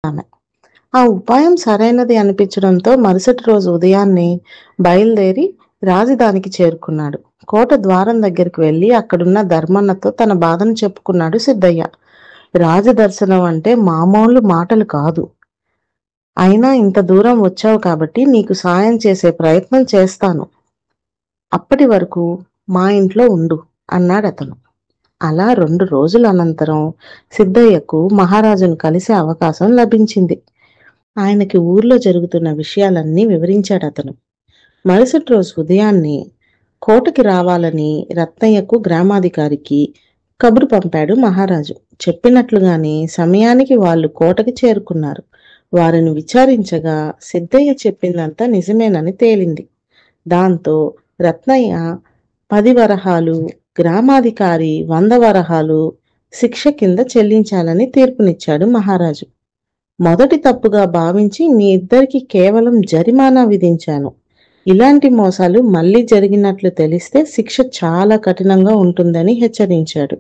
ఆమె. ఆ ఉపాయం సరైనది అనిపించడంతో మరుసటి రోజు ఉదయాన్నే బయలుదేరి రాజధానికి చేరుకున్నాడు. కోట ద్వారం దగ్గరికి వెళ్లి అక్కడున్న ధర్మన్నతో తన బాధను చెప్పుకున్నాడు సిద్ధయ్య. రాజదర్శనం అంటే మామూలు మాటలు కాదు. అయినా ఇంత దూరం వచ్చావు కాబట్టి నీకు సాయం చేసే ప్రయత్నం చేస్తాను. అప్పటి వరకు మా ఇంట్లో ఉండు అన్నాడతను. అలా 2 రోజుల అనంతరం సిద్ధయ్యకు మహారాజును కలిసే అవకాశం లభించింది. ఆయనకి ఊర్లో జరుగుతున్న విషయాలన్నీ వివరించాడతను. మరుసటి రోజు ఉదయాన్నే కోటకి రావాలని రత్నయ్యకు గ్రామాధికారికి కబురు పంపాడు మహారాజు. చెప్పినట్లుగానే సమయానికి వాళ్ళు కోటకి చేరుకున్నారు. వారిని విచారించగా సిద్ధయ్య చెప్పిందంతా నిజమేనని తేలింది. దాంతో రత్నయ్య 10 వరహాలు, గ్రామాధికారి 100 వరహాలు శిక్ష కింద చెల్లించాలని తీర్పునిచ్చాడు మహారాజు. మొదటి తప్పుగా భావించి మీ ఇద్దరికి కేవలం జరిమానా విధించాను. ఇలాంటి మోసాలు మళ్ళీ జరిగినట్లు తెలిస్తే శిక్ష చాలా కఠినంగా ఉంటుందని హెచ్చరించాడు.